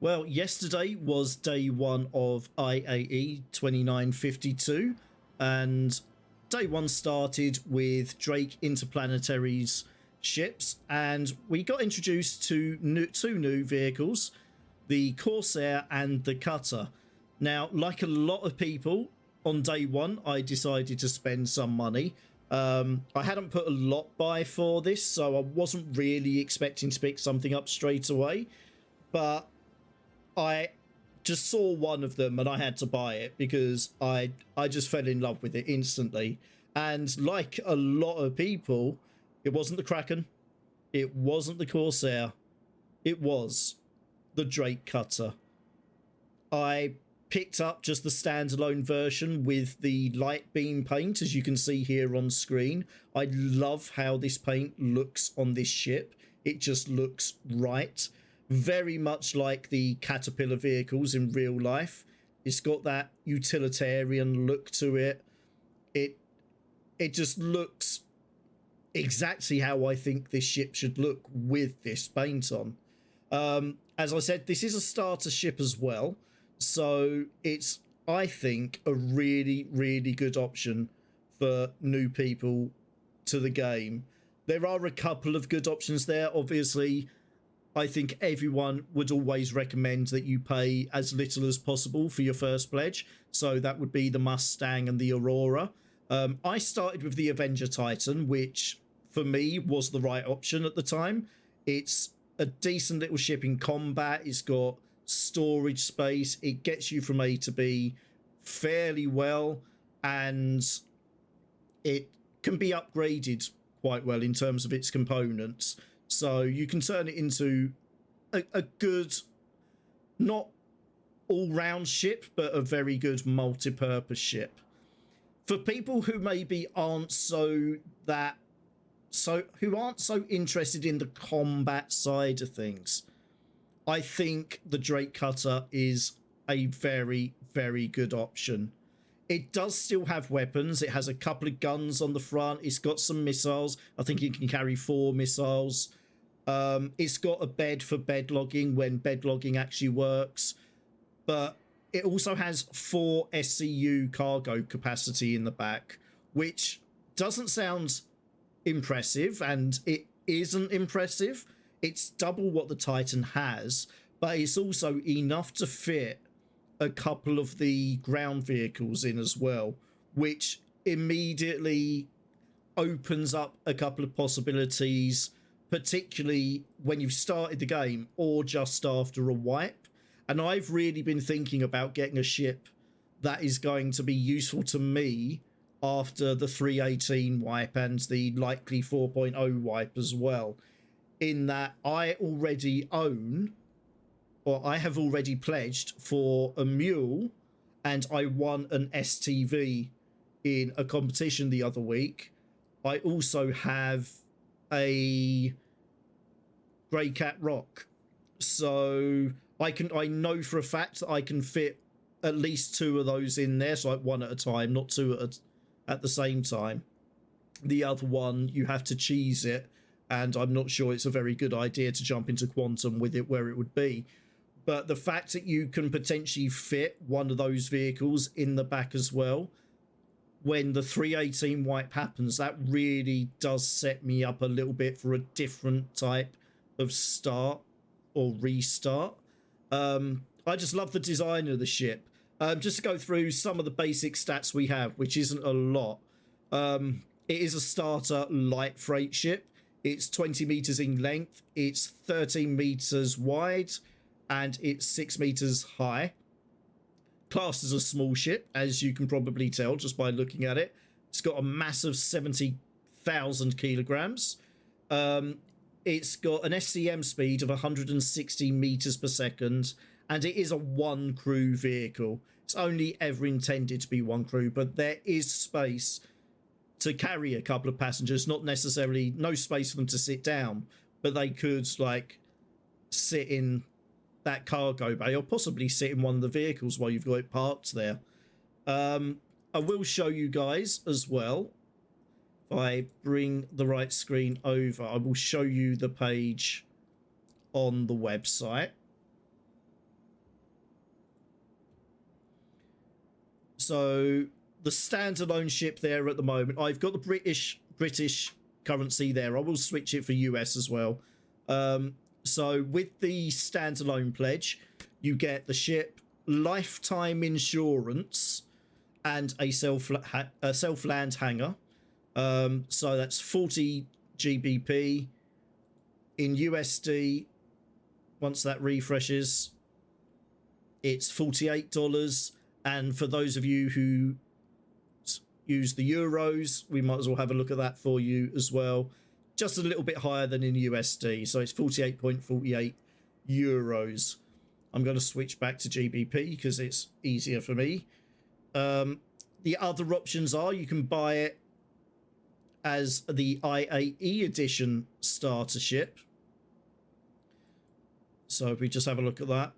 Well, yesterday was day one of IAE 2952, and day one started with Drake Interplanetary's ships, and we got introduced to two new vehicles, the Corsair and the Cutter. Now, like a lot of people, on day one, I decided to spend some money. I hadn't put a lot by for this, so I wasn't really expecting to pick something up straight away, but I just saw one of them and I had to buy it because I just fell in love with it instantly. And like a lot of people, it wasn't the Kraken, it wasn't the Corsair, it was the Drake Cutter. I picked up just the standalone version with the light beam paint, as you can see here on screen. I love how this paint looks on this ship. It just looks right. Very much like the Caterpillar vehicles in real life. It's got that utilitarian look to it. It just looks exactly how I think this ship should look with this paint on. As I said, this is a starter ship as well, so it's, I think, a really, really good option for new people to the game. There are a couple of good options there. Obviously, I think everyone would always recommend that you pay as little as possible for your first pledge. So that would be the Mustang and the Aurora. I started with the Avenger Titan, which for me was the right option at the time. It's a decent little ship in combat. It's got storage space. It gets you from A to B fairly well, and it can be upgraded quite well in terms of its components. So you can turn it into a good, not all-round ship, but a very good multi-purpose ship. For people who maybe aren't so interested in the combat side of things, I think the Drake Cutter is a very, very good option. It does still have weapons. It has a couple of guns on the front. It's got some missiles. I think it can carry 4 missiles. It's got a bed for bed logging when bed logging actually works. But it also has 4 SCU cargo capacity in the back, which doesn't sound impressive, and it isn't impressive. It's double what the Titan has, but it's also enough to fit a couple of the ground vehicles in as well, which immediately opens up a couple of possibilities, particularly when you've started the game or just after a wipe. And I've really been thinking about getting a ship that is going to be useful to me after the 318 wipe and the likely 4.0 wipe as well, in that I already own, or I have already pledged for a Mule, and I won an STV in a competition the other week. I also have a Grey Cat Rock, so I know for a fact that I can fit at least 2 of those in there, so like 1 at a time, not 2 at the same time. The other one, you have to cheese it, and I'm not sure it's a very good idea to jump into Quantum with it where it would be. But the fact that you can potentially fit one of those vehicles in the back as well, when the 318 wipe happens, that really does set me up a little bit for a different type of start or restart. I just love the design of the ship. Just to go through some of the basic stats we have, which isn't a lot. It is a starter light freight ship. It's 20 meters in length. It's 13 meters wide, and it's 6 meters high. Classed as a small ship, as you can probably tell just by looking at it. It's got a massive 70,000 kilograms. It's got an SCM speed of 160 meters per second, and it is a 1 crew vehicle. It's only ever intended to be 1 crew, but there is space to carry a couple of passengers. Not necessarily, no space for them to sit down, but they could like sit in that cargo bay or possibly sit in one of the vehicles while you've got it parked there. I will show you guys as well. If I bring the right screen over, I will show you the page on the website. So the standalone ship there at the moment, I've got the British currency there. I will switch it for US as well. So with the standalone pledge, you get the ship, lifetime insurance, and a self-land hangar. So that's 40 GBP in USD. Once that refreshes, it's $48. And for those of you who use the euros, we might as well have a look at that for you as well. Just a little bit higher than in USD. So it's 48.48 euros. I'm going to switch back to GBP because it's easier for me. The other options are you can buy it as the IAE edition starter ship. So if we just have a look at that,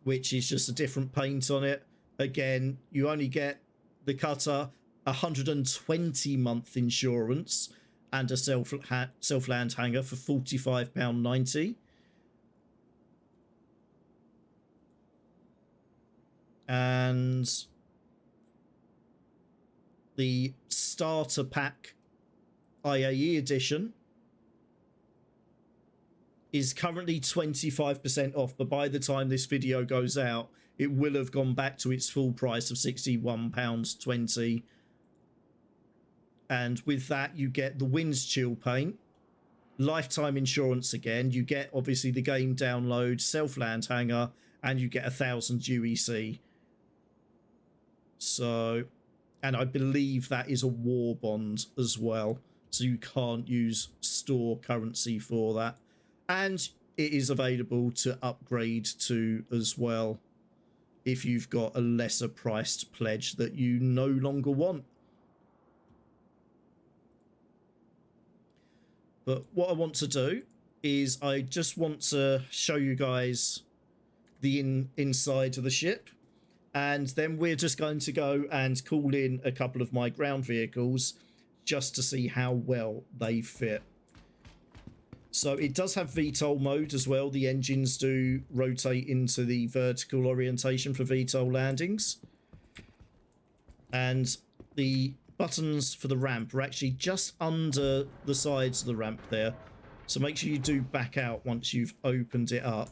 which is just a different paint on it. Again, you only get the cutter, 120-month insurance, and a self-land hangar for £45.90. And the starter pack IAE edition is currently 25% off, but by the time this video goes out, it will have gone back to its full price of £61.20. And with that, you get the Winds Chill paint, lifetime insurance again. You get, obviously, the game download, self-land hangar, and you get 1,000 UEC. So, and I believe that is a war bond as well. So you can't use store currency for that. And it is available to upgrade to as well if you've got a lesser priced pledge that you no longer want. But what I want to do is I just want to show you guys the inside of the ship. And then we're just going to go and call in a couple of my ground vehicles just to see how well they fit. So it does have VTOL mode as well. The engines do rotate into the vertical orientation for VTOL landings. And the buttons for the ramp are actually just under the sides of the ramp there. So make sure you do back out once you've opened it up.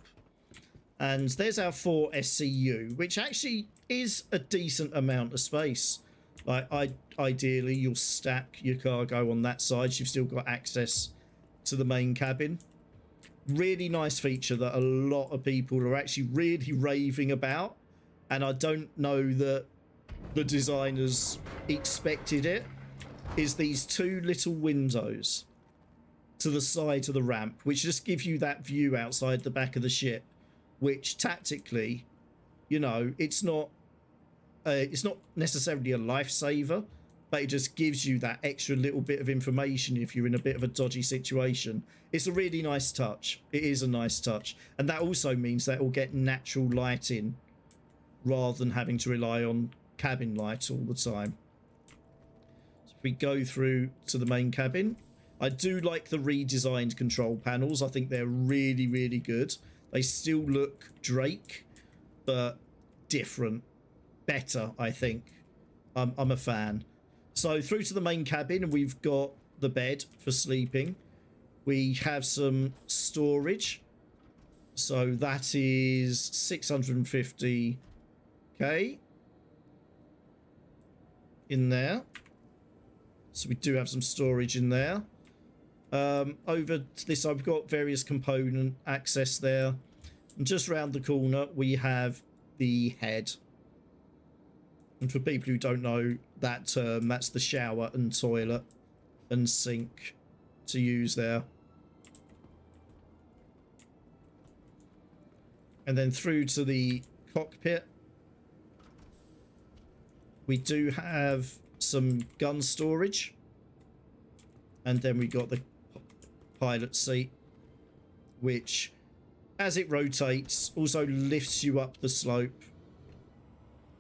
And there's our 4 SCU, which actually is a decent amount of space. Like, ideally, you'll stack your cargo on that side. So you've still got access to the main cabin. Really nice feature that a lot of people are actually really raving about, and I don't know that the designers expected it, is these two little windows to the side of the ramp, which just give you that view outside the back of the ship, which tactically, you know, it's not necessarily a lifesaver, but it just gives you that extra little bit of information if you're in a bit of a dodgy situation. It's a really nice touch. It is a nice touch. And that also means that it will get natural lighting rather than having to rely on cabin light all the time. So if we go through to the main cabin, I do like the redesigned control panels. I think they're really, really good. They still look Drake, but different. Better, I think. I'm a fan. So through to the main cabin, we've got the bed for sleeping. We have some storage. So that is 650k in there. So we do have some storage in there. Over to this, I've got various component access there. And just round the corner, we have the head. And for people who don't know that term, that's the shower and toilet and sink to use there. And then through to the cockpit, we do have some gun storage. And then we got the pilot seat, which, as it rotates, also lifts you up the slope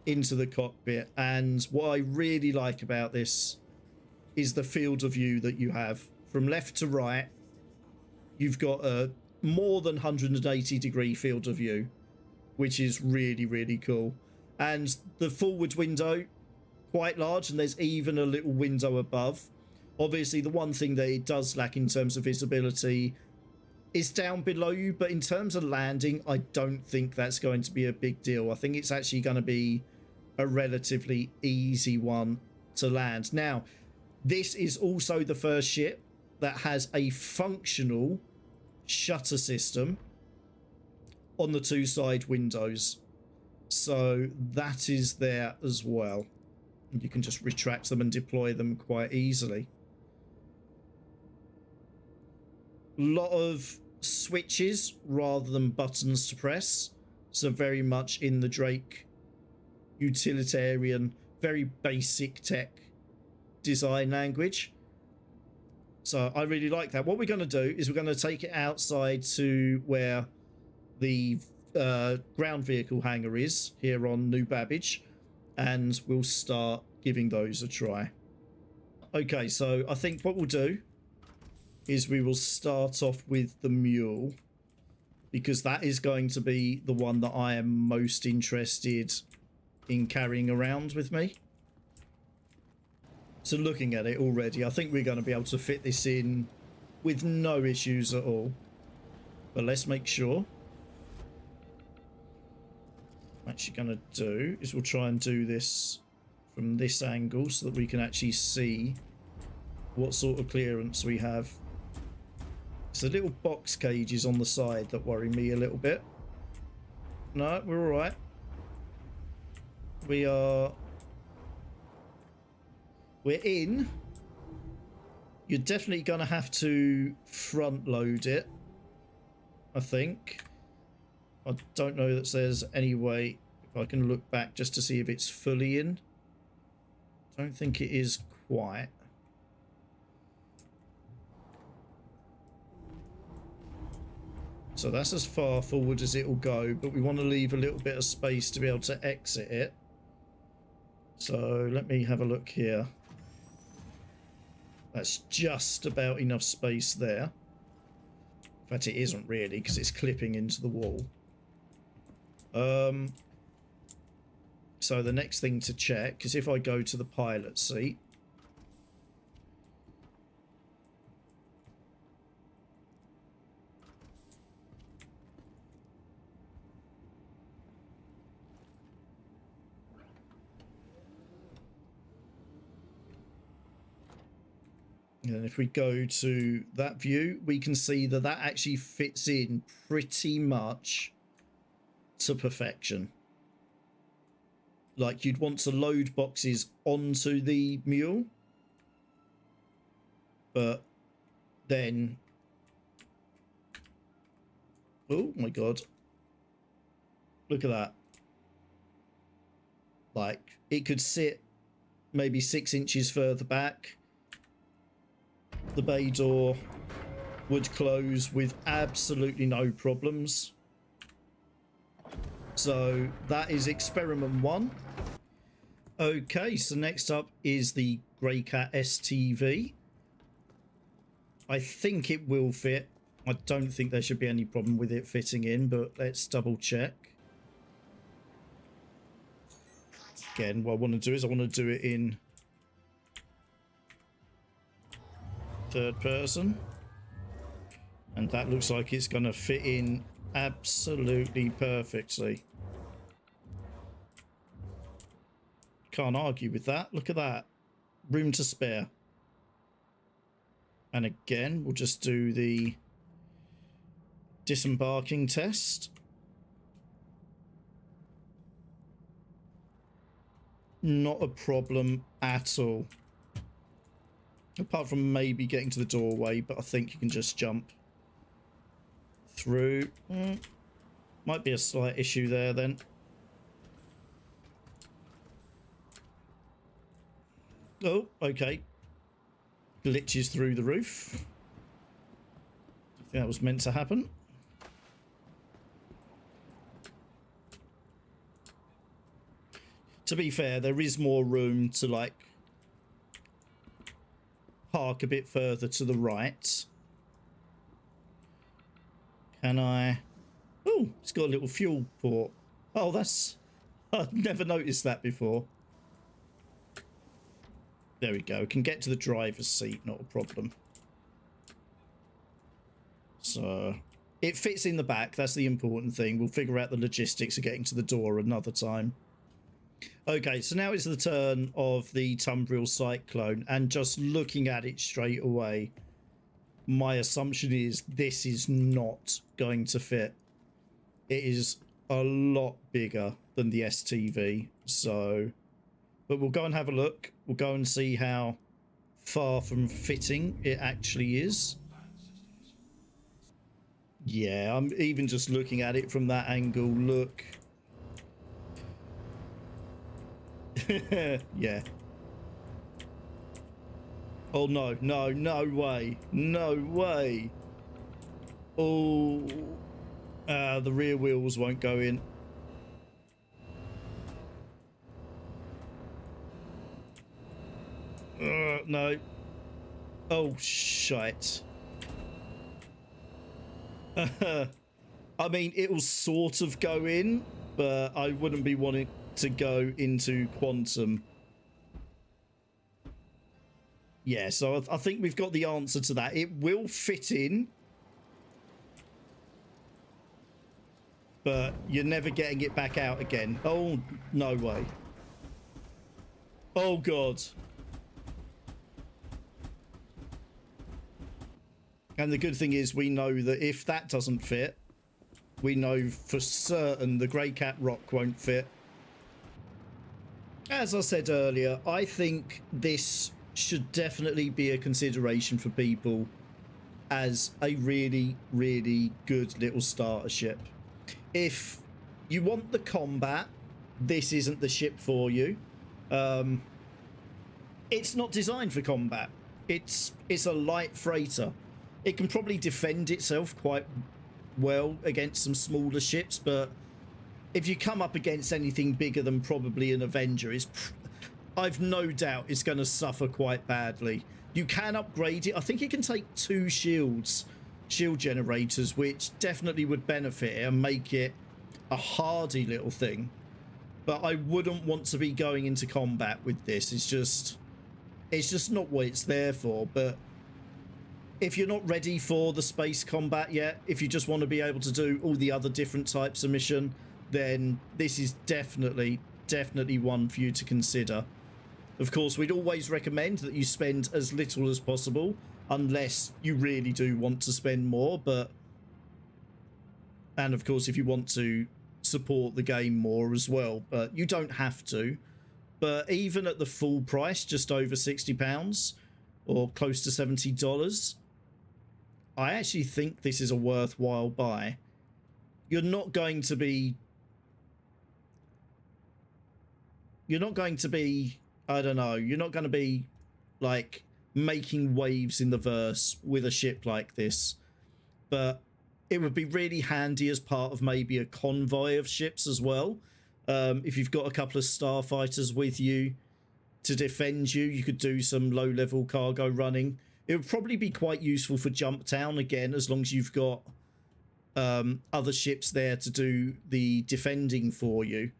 into the cockpit. And what I really like about this is the field of view that you have. From left to right, you've got a more than 180 degree field of view, which is really, really cool. And the forward window, quite large, and there's even a little window above. Obviously, the one thing that it does lack in terms of visibility is down below you, but in terms of landing, I don't think that's going to be a big deal. I think it's actually going to be a relatively easy one to land. Now, this is also the first ship that has a functional shutter system on the two side windows. So that is there as well. You can just retract them and deploy them quite easily. A lot of switches rather than buttons to press. So very much in the Drake utilitarian, very basic tech design language. So I really like that. What we're going to do is we're going to take it outside to where the ground vehicle hangar is here on New Babbage, and we'll start giving those a try. Okay, so I think what we'll do is we will start off with the Mule, because that is going to be the one that I am most interested in carrying around with me. So looking at it already, I think we're going to be able to fit this in with no issues at all. But let's make sure. What I'm actually going to do is we'll try and do this from this angle so that we can actually see what sort of clearance we have. It's the little box cages on the side that worry me a little bit. No, we're all right. We're in. You're definitely going to have to front load it, I think. I don't know that there's any way, if I can look back just to see if it's fully in. I don't think it is quite. So that's as far forward as it will go, but we want to leave a little bit of space to be able to exit it. So let me have a look here. That's just about enough space there. In fact, it isn't really, because it's clipping into the wall. So the next thing to check is if I go to the pilot seat. And if we go to that view, we can see that that actually fits in pretty much to perfection. Like, you'd want to load boxes onto the Mule, but then, oh my god, look at that. Like, it could sit maybe 6 inches further back. The bay door would close with absolutely no problems. So that is experiment 1. Okay, so next up is the Greycat STV. I think it will fit. I don't think there should be any problem with it fitting in, but let's double check. Again, what I want to do is I want to do it in third person, and that looks like it's going to fit in absolutely perfectly. Can't argue with that. Look at that, room to spare. And again, we'll just do the disembarking test. Not a problem at all. Apart from maybe getting to the doorway, but I think you can just jump through. Might be a slight issue there then. Oh, okay. Glitches through the roof. I think that was meant to happen. To be fair, there is more room to, like, park a bit further to the right. Can I? Oh, it's got a little fuel port. Oh, that's I've never noticed that before. There we go. Can get to the driver's seat, not a problem. So it fits in the back. That's the important thing. We'll figure out the logistics of getting to the door another time. Okay, so now it's the turn of the Tumbril Cyclone, and just looking at it straight away, my assumption is this is not going to fit. It is a lot bigger than the STV, so... But we'll go and have a look. We'll go and see how far from fitting it actually is. Yeah, I'm even just looking at it from that angle. Look. Yeah. Oh, no, no, no way. No way. Oh. The rear wheels won't go in. No. Oh, shite. I mean, it will sort of go in, but I wouldn't be wanting to go into quantum. Yeah, so I think we've got the answer to that. It will fit in, but you're never getting it back out again. Oh, no way. Oh, God. And the good thing is we know that if that doesn't fit, we know for certain the Grey Cat Rock won't fit. As I said earlier, I think this should definitely be a consideration for people as a really, really good little starter ship. If you want the combat, this isn't the ship for you. It's not designed for combat. It's a light freighter. It can probably defend itself quite well against some smaller ships, but if you come up against anything bigger than probably an Avenger, I've no doubt it's going to suffer quite badly. You can upgrade it. I think it can take 2 shield generators, which definitely would benefit it and make it a hardy little thing. But I wouldn't want to be going into combat with this. It's just not what it's there for. But if you're not ready for the space combat yet, if you just want to be able to do all the other different types of mission, then this is definitely one for you to consider. Of course, we'd always recommend that you spend as little as possible, unless you really do want to spend more. And of course, if you want to support the game more as well, but you don't have to. But even at the full price, just over £60 or close to $70, I actually think this is a worthwhile buy. You're not going to be, I don't know, you're not going to be like making waves in the verse with a ship like this, but it would be really handy as part of maybe a convoy of ships as well. If you've got a couple of starfighters with you to defend you, you could do some low-level cargo running. It would probably be quite useful for Jumptown, again, as long as you've got other ships there to do the defending for you.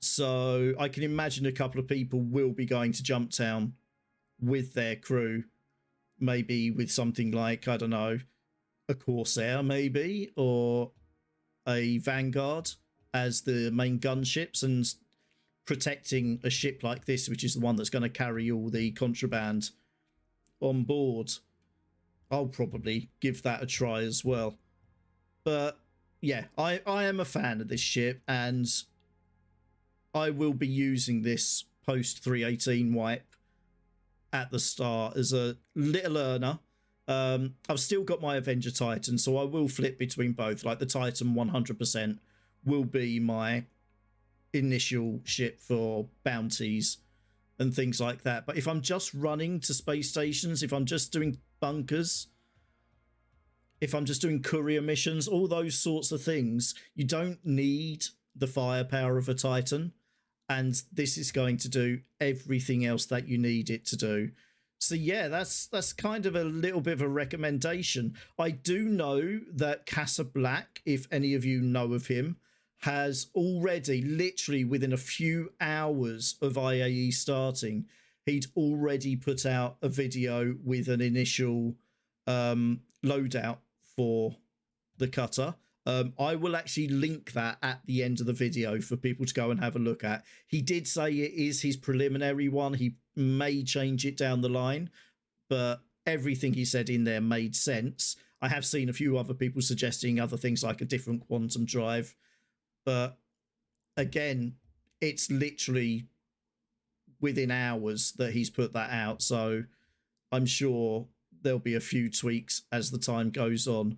So I can imagine a couple of people will be going to Jumptown with their crew, maybe with something like, I don't know, a Corsair maybe, or a Vanguard as the main gunships, and protecting a ship like this, which is the one that's going to carry all the contraband on board. I'll probably give that a try as well. But yeah, I am a fan of this ship, and I will be using this post 318 wipe at the start as a little earner. I've still got my Avenger Titan, so I will flip between both. Like the Titan 100% will be my initial ship for bounties and things like that. But if I'm just running to space stations, if I'm just doing bunkers, if I'm just doing courier missions, all those sorts of things, you don't need the firepower of a Titan. And this is going to do everything else that you need it to do. So yeah, that's kind of a little bit of a recommendation. I do know that Casa Black, if any of you know of him, has already, literally within a few hours of IAE starting, he'd already put out a video with an initial loadout for the cutter. I will actually link that at the end of the video for people to go and have a look at. He did say it is his preliminary one. He may change it down the line, but everything he said in there made sense. I have seen a few other people suggesting other things like a different quantum drive, but again, it's literally within hours that he's put that out, so I'm sure there'll be a few tweaks as the time goes on.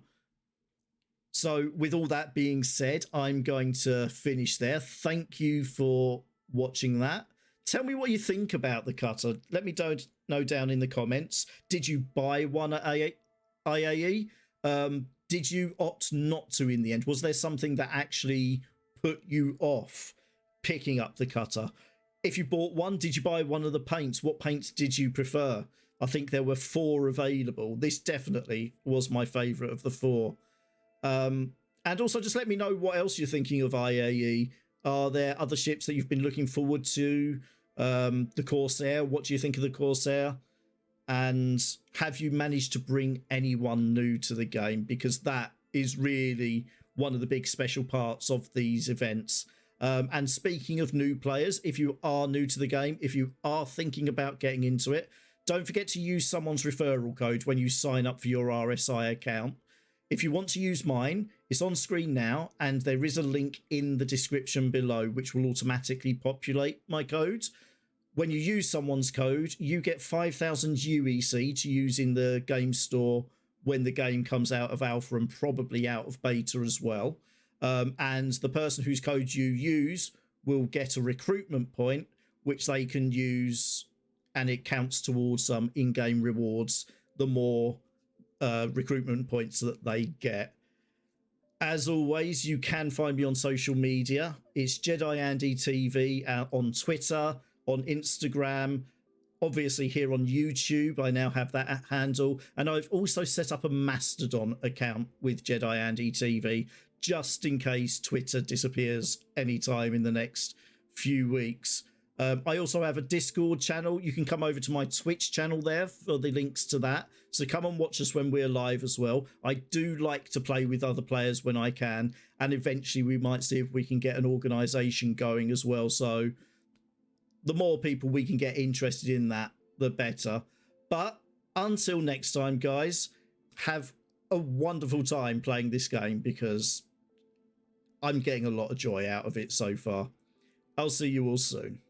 So with all that being said, I'm going to finish there. Thank you for watching that. Tell me what you think about the cutter. Let me know down in the comments. Did you buy one at IAE? Did you opt not to in the end? Was there something that actually put you off picking up the cutter? If you bought one, did you buy one of the paints? What paints did you prefer? I think there were 4 available. This definitely was my favourite of the 4. And also just let me know what else you're thinking of IAE. Are there other ships that you've been looking forward to? The Corsair, what do you think of the Corsair? And have you managed to bring anyone new to the game? Because that is really one of the big special parts of these events. And speaking of new players, if you are new to the game, if you are thinking about getting into it, don't forget to use someone's referral code when you sign up for your RSI account. If you want to use mine, it's on screen now, and there is a link in the description below which will automatically populate my code. When you use someone's code, you get 5,000 UEC to use in the game store when the game comes out of alpha and probably out of beta as well. And the person whose code you use will get a recruitment point, which they can use, and it counts towards some in-game rewards the more recruitment points that they get. As always, you can find me on social media. It's Jedi Andy TV on Twitter, on Instagram, obviously here on YouTube. I now have that handle, and I've also set up a Mastodon account with Jedi Andy TV just in case Twitter disappears anytime in the next few weeks. I also have a Discord channel. You can come over to my Twitch channel there for the links to that. So come and watch us when we're live as well. I do like to play with other players when I can, and eventually we might see if we can get an organisation going as well. So the more people we can get interested in that, the better. But until next time, guys, have a wonderful time playing this game because I'm getting a lot of joy out of it so far. I'll see you all soon.